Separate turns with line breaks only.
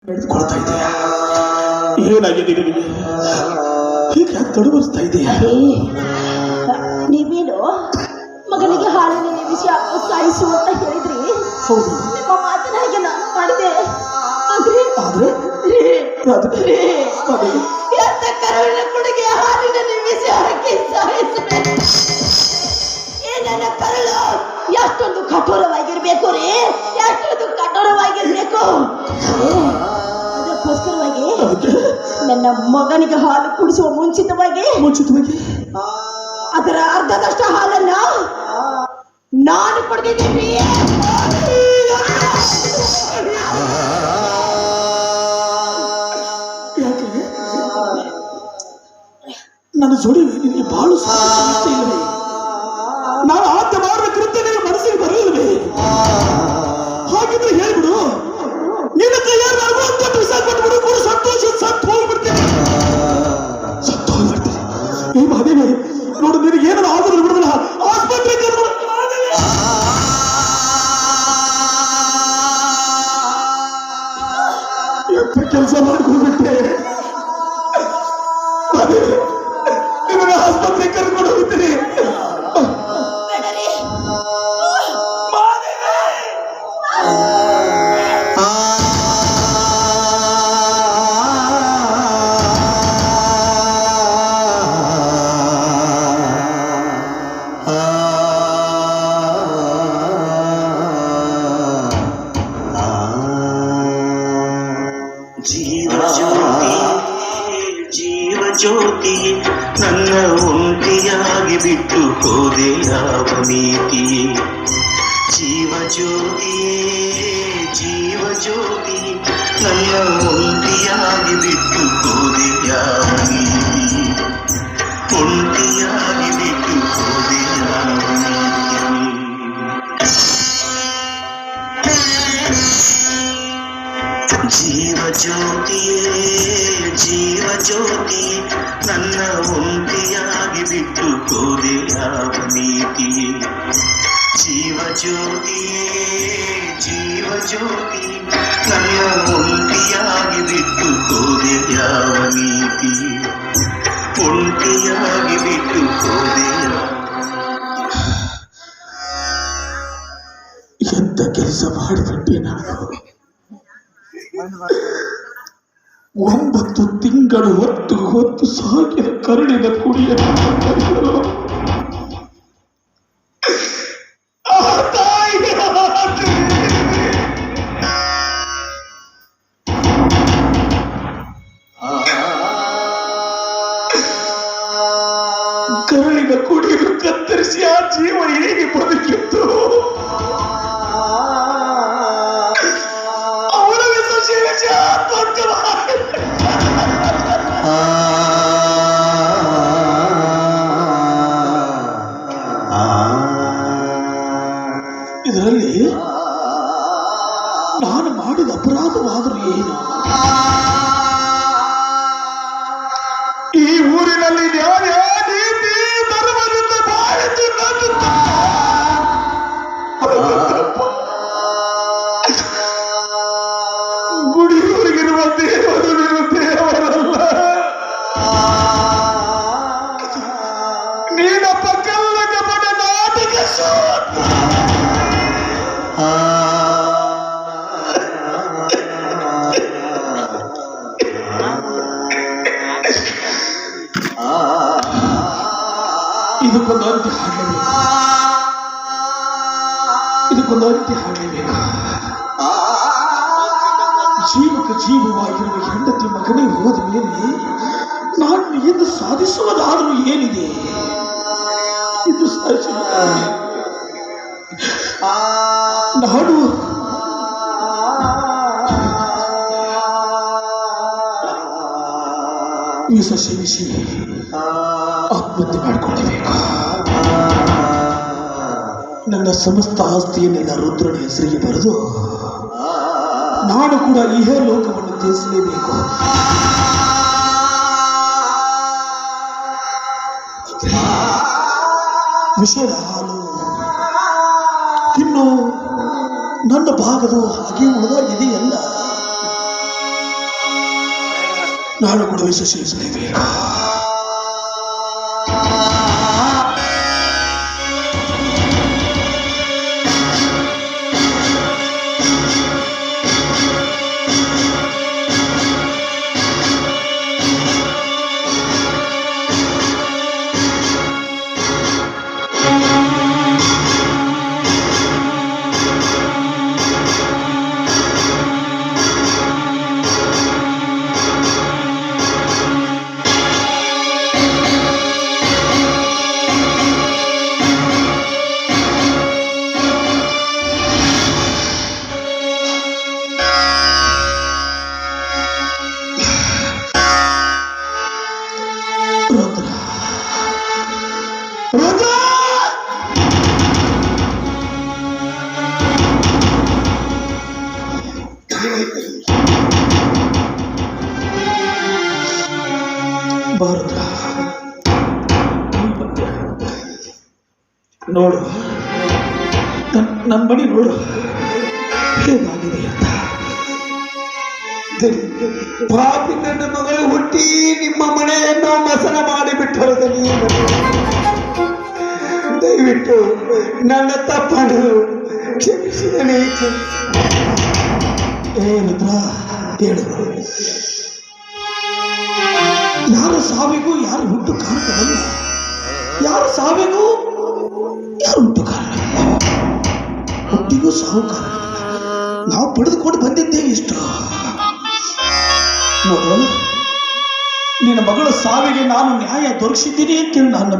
ನಡೆದುಕೊಳ್ತಾ ಇದೆಯಾ? ಏನಾಗಿದೆ ನಿನಗೆ? ಹೀಗೆ ತಡವರಿಸ್ತಾ ಇದೆಯಾ?
ನೀವೇನು ಮಗನಿಗೆ ಹಾಲಿನ ವಿಷಯ ಸಾಯಿಸು ಅಂತ ಹೇಳಿದ್ರಿ.
ಹೌದು,
ನಿಮ್ಮ ಮಾತಿನ ಹಾಗೆ ನಾನು ಮಾಡಿದೆ. ಎಂತ ಕರುಳಿನ ಕುಡಿಗೆ ಹಾಲಿನ ನಿಮಿಷ ಹಾಕಿ ಸಾಯಿಸಬೇಕು. ನನ್ನ ಕರುಳು ಎಷ್ಟೊಂದು ಕಠೋರವಾಗಿರ್ಬೇಕು ರೀ, ಎಷ್ಟೊಂದು ಕಠೋರವಾಗಿರ್ಬೇಕು. ಅದಕ್ಕೋಸ್ಕರವಾಗಿ ನನ್ನ ಮಗನಿಗೆ ಹಾಲು ಕುಡಿಸುವ ಮುಂಚಿತವಾಗಿ ಅದರ ಅರ್ಧದಷ್ಟು ಹಾಲನ್ನ ನಾನು ಕೊಡ್ತಿದ್ದೀನಿ.
ನನ್ನ ಜೋಡಿ ನಿನಗೆ ಬಹಳ ಇಲ್ಲವೇ? ನಾನು ಆತ ಮಾಡುವ ಕೃತ್ಯ ನಿನ್ನ ಮನಸ್ಸಿಗೆ ಬರಲಿಲ್ಲವೇ? ಹಾಗಿದ್ರೆ ಹೇಳ್ಬಿಡು, ನಿನ್ನ ಕೈಯಾರ ನನಗೂ ಅಂತ ವಿಷ ಕೊಟ್ಬಿಡು, ಕೂಡ ಸಂತೋಷ ಸತ್ತು ಹೋಗ್ಬಿಡ್ತೇನೆ. ಈ ಮಹದೇವಿ ನೋಡು, ನಿನಗೆ ಏನಾದ್ರು ಆದರೂ ಬಿಡುದಿಲ್ಲ, ಆಸ್ಪತ್ರೆಗೆ ಎಂತ ಕೆಲಸ ಮಾಡ್ಕೊಂಡ್ಬಿಟ್ಟೆ. ನಿಮಗೆ ಆಸ್ಪತ್ರೆಗೆ ಕರ್ಕೊಂಡು ಹೋಗ್ತೀನಿ.
ಜ್ಯೋತಿ ನನ್ನ ಒಂಟಿಯಾಗಿ ಬಿಟ್ಟು ಹೋದೆ ಯಾವ ನೀತಿಯೇ? ಜೀವ ಜ್ಯೋತಿ ನನ್ನ ಒಂಟಿಯಾಗಿ ಬಿಟ್ಟು ಹೋದೆ ಯಾವ ನೀತಿಯೇ? ಒಂಟಿಯಾಗಿ ಬಿಟ್ಟು ಹೋದೆ ಯಾವ ನೀತಿಯೇ? ಜೀವ ಜ್ಯೋತಿ ನನ್ನ ಒಂಟಿಯಾಗಿ ಬಿಟ್ಟು ಹೋದೆ ಯಾವ ನೀತಿಯೇ? ಜೀವ ಜ್ಯೋತಿ ನನ್ನ ಒಂಟಿಯಾಗಿ ಬಿಟ್ಟು ಹೋದೆ ಯಾವ ನೀತಿಯೇ? ಒಂಟಿಯಾಗಿ ಬಿಟ್ಟು ಹೋದೆ.
ಎಂತ ಕೆಲಸ ಮಾಡಿಬಿಟ್ಟೆ ನಾನು. 9 ತಿಂಗಳು ಹೊತ್ತು ಸಾಕಿದ ಕರುಳಿನ ಕುಡಿಯನ್ನು ಕರುಳಿನ ಕುಡಿಯನ್ನು ಕತ್ತರಿಸಿ ಆ ಜೀವ ಹೇಗೆ ಬದುಕಿತ್ತು? ಇದರಲ್ಲಿ ನಾನು ಮಾಡಿದ ಅಪರಾಧವಾದರೂ ಏನು? ಈ ಊರಿನಲ್ಲಿ ನ್ಯಾಯ ನೀತಿ ಧರ್ಮದಿಂದ ಬಾಳಿತು ಗುಡಿಯೊಳಗಿರುವ ದೇವರಲ್ಲ, ನೀನಪ್ಪ ಕಲ್ಲಗ ಬಡ ನಾಟಕ ಇದಕ್ಕೊಂದು ಅಂತ್ಯ ಹಾಡಲೇಬೇಕು. ಜೀವಕ್ಕೆ ಜೀವವಾಗಿರುವ ಹೆಂಡತಿ ಮಗನೇ ಹೋದ ಮೇಲೆ ನಾನು ಎಂದು ಸಾಧಿಸುವುದಾದರೂ ಏನಿದೆ? ಇದು ನಾಡು ವಿಷ ಸೇವಿಸಿ ಆತ್ಮಹತ್ಯೆ ಮಾಡಿಕೊಳ್ಳಬೇಕು. ನನ್ನ ಸಮಸ್ತ ಆಸ್ತಿಯನ್ನೆಲ್ಲ ರುದ್ರನ ಹೆಸರಿಗೆ ಬರೆದು ನಾನು ಕೂಡ ಇಹೇ ಲೋಕವನ್ನು ತ್ಯಜಿಸಲೇಬೇಕು. ವಿಷದ ಹಾಲು ಇನ್ನು ನನ್ನ ಭಾಗದ ಹಾಗೆ ಉಳಿದಾಗಿದೆಯಲ್ಲ. ನಾನು ಕೂಡ ವಿಷ ಸೇವಿಸಲೇಬೇಕು. ರುದ್ರ ರುದ್ರ ಭಾರತ ನೋಡು, ನನ್ನ ಮನೆ ನೋಡು ಹೇಗಾಗಿದೆ ಅಂತ. ಪಾಪಿ ನನ್ನ ಮಗಳು ಹುಟ್ಟಿ ನಿಮ್ಮ ಮನೆಯನ್ನು ಮಸನ ಮಾಡಿಬಿಟ್ಟರು. ದಯವಿಟ್ಟು ನನ್ನ ತಪ್ಪನ್ನು ಕ್ಷಮಿಸಿದನೇ. ರುದ್ರ ಹೇಳು, ಯಾರ ಸಾವಿಗೂ ಯಾರು ಹುಟ್ಟು ಕಾರಣವಲ್ಲ, ಯಾರ ಸಾವಿಗೂ ಯಾರು ಹುಟ್ಟು ಕಾರಣ, ಹುಟ್ಟಿಗೂ ಸಾವು ಕಾರಣ. ನಾವು ಪಡೆದುಕೊಂಡು ಬಂದಿದ್ದೇವೆ ಇಷ್ಟು. ನೋಡು, ನಿನ್ನ ಮಗಳ ಸಾವಿಗೆ ನಾನು ನ್ಯಾಯ ದೊರಕಿಸಿದ್ದೀನಿ ಅಂತ ನಾನು